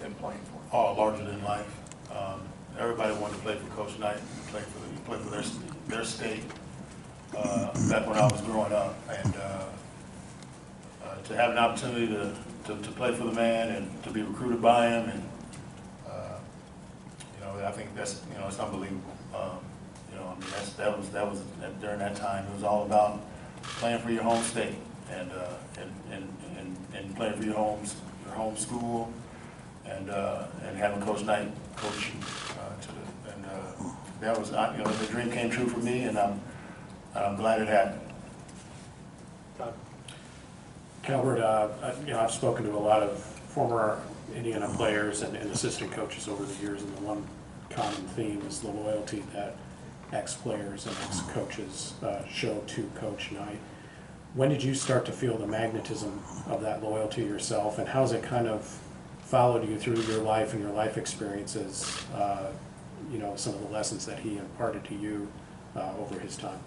than playing for him? All larger than life. Everybody wanted to play for Coach Knight, play for their state. Back when I was growing up, and to have an opportunity to play for the man and to be recruited by him, and I think that's it's unbelievable. I mean that was during that time. It was all about playing for your home state and playing for your home school, and having Coach Knight coach you that was the dream came true for me, and I'm glad it happened. Calbert, I've spoken to a lot of former Indiana players and assistant coaches over the years, and the one common theme is the loyalty that ex-players and ex-coaches show to Coach Knight. When did you start to feel the magnetism of that loyalty yourself, and how's it kind of followed you through your life and your life experiences, some of the lessons that he imparted to you over his time?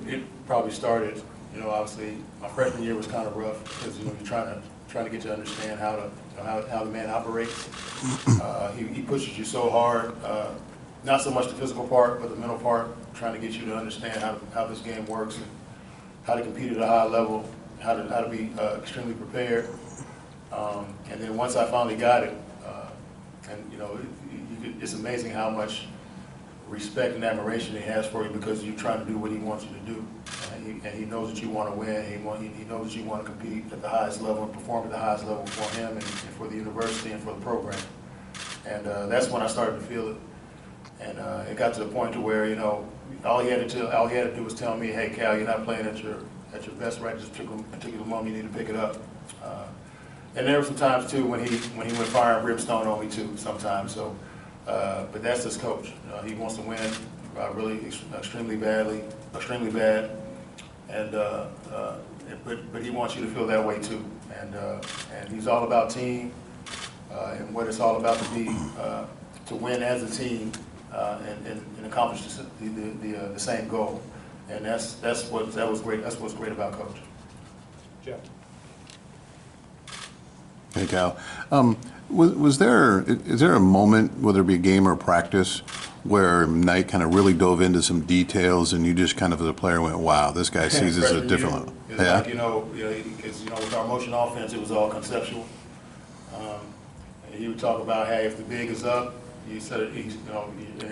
It probably started, obviously my freshman year was kind of rough because you're trying to get to understand how the man operates. He pushes you so hard, not so much the physical part, but the mental part, trying to get you to understand how this game works and how to compete at a high level, how to be extremely prepared. And then once I finally got it, it's amazing how much respect and admiration he has for you because you're trying to do what he wants you to do. And he knows that you want to win. He knows that you want to compete at the highest level and perform at the highest level for him and for the university and for the program. And that's when I started to feel it. And it got to the point to where, all he had to do was tell me, hey, Cal, you're not playing at your best right at this particular moment. You need to pick it up. And there were some times too when he went fire and brimstone on me too sometimes. So, but that's his coach. He wants to win really extremely bad, and but he wants you to feel that way too. And he's all about team and what it's all about to win as a team and accomplish the same goal. And that was great. That's what's great about Coach. Jeff. Hey, Cal. Is there a moment, whether it be a game or practice, where Knight kind of really dove into some details and you just kind of as a player went, wow, this guy sees this at a different level? It's like, because with our motion offense, it was all conceptual. He would talk about, hey, if the big is up, you set it,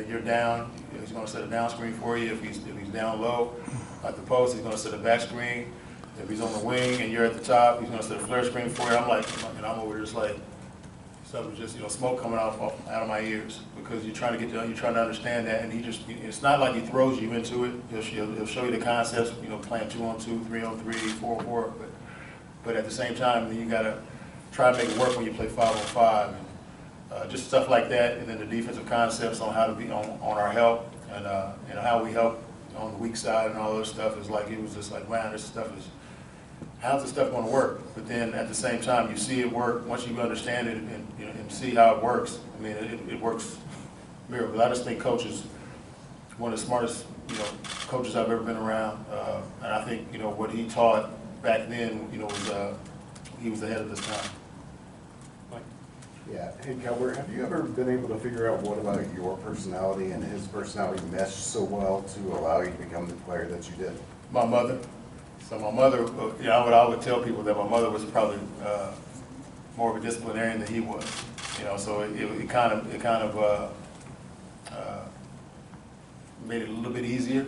you're down, he's going to set a down screen for you. If he's down low at the post, he's going to set a back screen. If he's on the wing and you're at the top, he's going to set a flare screen for you. I'm like, I'm over just like, stuff was just, smoke coming out of my ears because you're trying to understand that, and it's not like he throws you into it. He'll show you the concepts, playing 2-on-2, 3-on-3, 4-on-4, but at the same time, you got to try to make it work when you play 5-on-5, and just stuff like that, and then the defensive concepts on how to be on our help and how we help on the weak side and all this stuff is like, it was just like, man, how's this stuff going to work? But then at the same time, you see it work. Once you understand it and see how it works, I mean, it works miracles. I just think Coach is one of the smartest, coaches I've ever been around. And I think, what he taught back then, he was ahead of his time. Yeah. Hey, Calbert, have you ever been able to figure out what about your personality and his personality meshed so well to allow you to become the player that you did? My mother. So my mother, I would tell people that my mother was probably more of a disciplinarian than he was. So it kind of made it a little bit easier.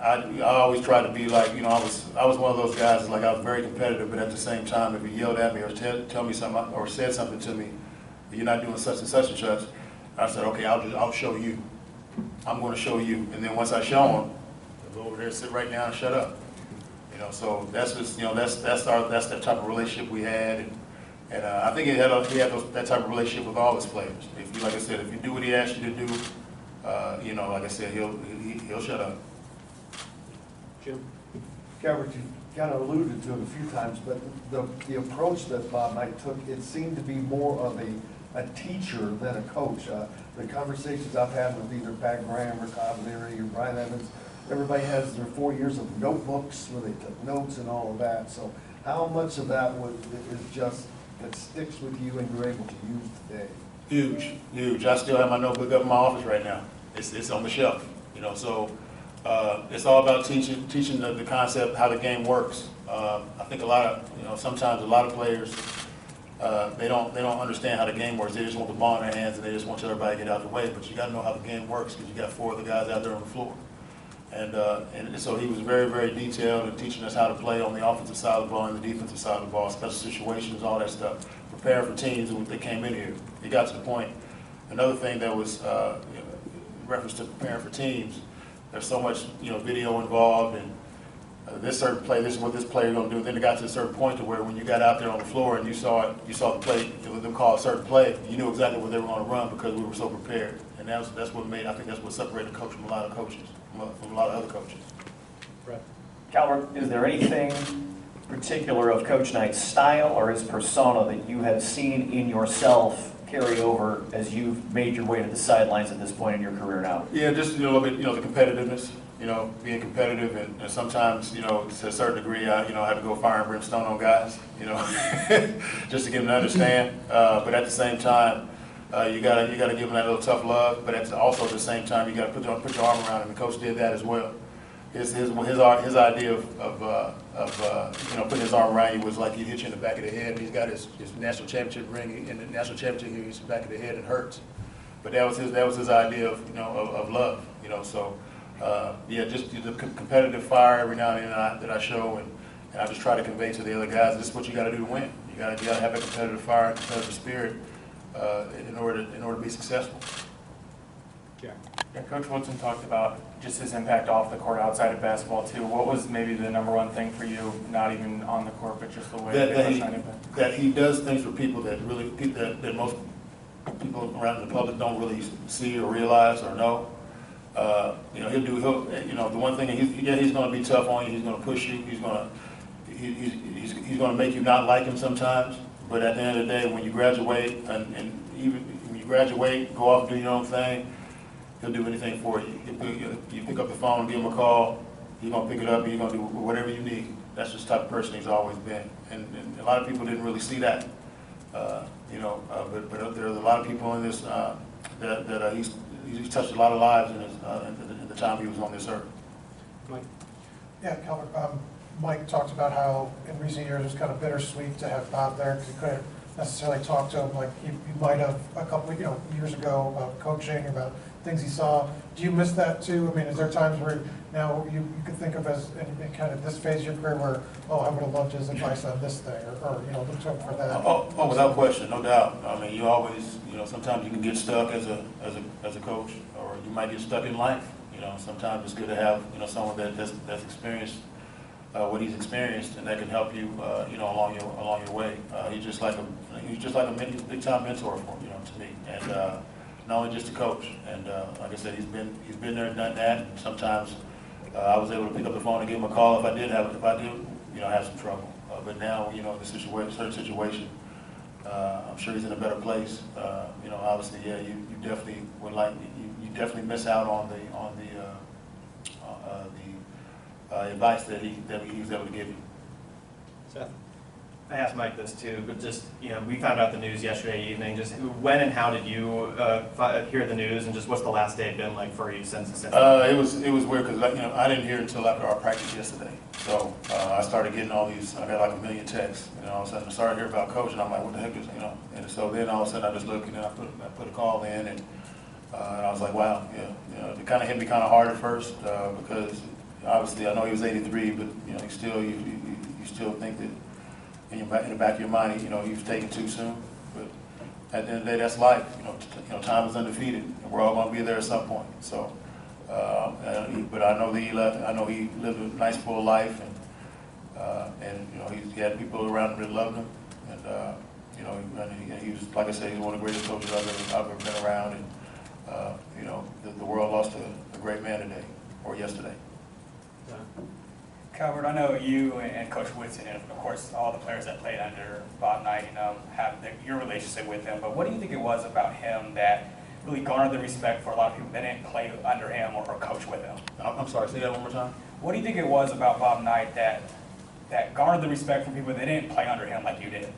I always tried to be like, I was one of those guys, like I was very competitive, but at the same time, if he yelled at me or tell me something or said something to me, you're not doing such and such, I said, okay, I'll show you. I'm going to show you. And then once I show him, he'll go over there, sit right down, and shut up. So that's just, that's the type of relationship we had, and I think he had that type of relationship with all his players. Like I said, if you do what he asks you to do, like I said, he'll shut up. Jim? Calbert, you kind of alluded to it a few times, but the approach that Bob Knight took, it seemed to be more of a teacher than a coach. The conversations I've had with either Pat Graham or Todd Leary or Brian Evans, everybody has their 4 years of notebooks where they took notes and all of that. So How much of that is just, that sticks with you and you're able to use today? Huge, huge. I still have my notebook up in my office right now. It's on the shelf, you know, so it's all about teaching the concept, how the game works. I think sometimes a lot of players, they don't understand how the game works. They just want the ball in their hands and they just want everybody to get out of the way, but you got to know how the game works because you got 4 other guys out there on the floor. And so he was very, very detailed in teaching us how to play on the offensive side of the ball and the defensive side of the ball, special situations, all that stuff, preparing for teams when they came in here. It got to the point. Another thing that was in reference to preparing for teams, there's so much video involved and this certain play, this is what this player is going to do. Then it got to a certain point to where when you got out there on the floor and you saw the play, them call a certain play, you knew exactly what they were going to run because we were so prepared. And that's what made, I think that's what separated the coach from a lot of coaches, from a lot of other coaches. Right. Calbert, is there anything particular of Coach Knight's style or his persona that you have seen in yourself carry over as you've made your way to the sidelines at this point in your career now? Yeah, just a little bit, the competitiveness. Being competitive, and sometimes, to a certain degree, I have to go fire and brimstone on guys, just to get them to understand. But at the same time, you gotta give them that little tough love. But also at the same time, you gotta put your arm around him. The coach did that as well. His idea of putting his arm around you was like he'd hit you in the back of the head. He's got his national championship ring, and the national championship here, he's in the back of the head and hurts. But that was his idea of love, So. Just the competitive fire every now and then that I show, and I just try to convey to the other guys, this is what you got to do to win. You got to have that competitive fire, competitive spirit in order to be successful. Yeah. Yeah, Coach Woodson talked about just his impact off the court outside of basketball too. What was maybe the #1 thing for you, not even on the court, but just the way that he does things for people that most people around the public don't really see or realize or know. The one thing he's going to be tough on you. He's going to push you. He's going to make you not like him sometimes. But at the end of the day, when you graduate and even when you graduate, go off and do your own thing, he'll do anything for you. You pick up the phone, give him a call. He's going to pick it up and he's going to do whatever you need. That's just the type of person he's always been. And a lot of people didn't really see that. But there's a lot of people in this that he's touched a lot of lives in the time he was on this earth. Mike? Yeah, Calbert, Mike talked about how in recent years it was kind of bittersweet to have Bob there because he couldn't necessarily talk to him like he might have a couple years ago about coaching, about things he saw. Do you miss that too? I mean, is there times where now you could think of as in kind of this phase of your career where, I would have loved his advice on this thing or look to him for that? Oh, without question, no doubt. I mean, you always, sometimes you can get stuck as a coach, or you might get stuck in life. Sometimes it's good to have someone that's experienced what he's experienced, and that can help you along your way. He's just like a big time mentor to me, and not only just a coach. And like I said, he's been there and done that. And sometimes I was able to pick up the phone and give him a call if I did have some trouble. But now the certain situation, I'm sure he's in a better place. Obviously, yeah, you definitely would you definitely miss out on the advice that he was able to give you. Seth? I asked Mike this too, but just, we found out the news yesterday evening. Just when and how did you hear the news, and just what's the last day been like for you since? It was weird because I didn't hear it until after our practice yesterday. So I started getting all these. I got like a million texts, all of a sudden I started hearing about coach, and I'm like, what the heck is And so then all of a sudden I just looked, and then I put a call in, and I was like, wow, yeah. It kind of hit me kind of hard at first because obviously I know he was 83, but you still think that. In the back of your mind, he was taken too soon. But at the end of the day, that's life. Time is undefeated, and we're all going to be there at some point. So, but I know that he left. I know he lived a nice, full life, and he had people around him that loved him, and he was, like I said, he's one of the greatest coaches I've ever been around. And the world lost a great man today or yesterday. Calbert, I know you and Coach Woodson, and of course all the players that played under Bob Knight, have your relationship with him. But what do you think it was about him that really garnered the respect for a lot of people that didn't play under him or coach with him? I'm sorry, say that one more time. What do you think it was about Bob Knight that that garnered the respect from people that didn't play under him like you did?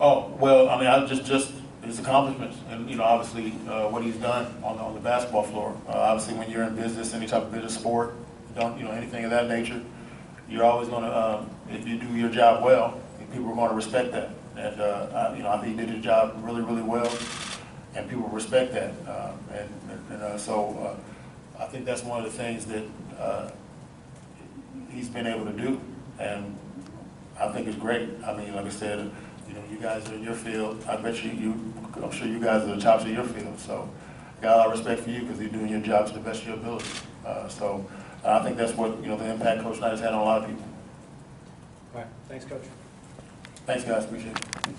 Oh, well, I mean, I just his accomplishments and, obviously, what he's done on the basketball floor. Obviously, when you're in business, any type of business sport, anything of that nature, you're always gonna, if you do your job well, people are gonna respect that. And, I think he did his job really, really well, and people respect that. So I think that's one of the things that he's been able to do, and I think it's great. I mean, like I said, you guys are in your field. I bet I'm sure you guys are the tops of your field. So I got a lot of respect for you because you're doing your job to the best of your ability. So I think that's what, the impact Coach Knight has had on a lot of people. All right, thanks, Coach. Thanks, guys. Appreciate it.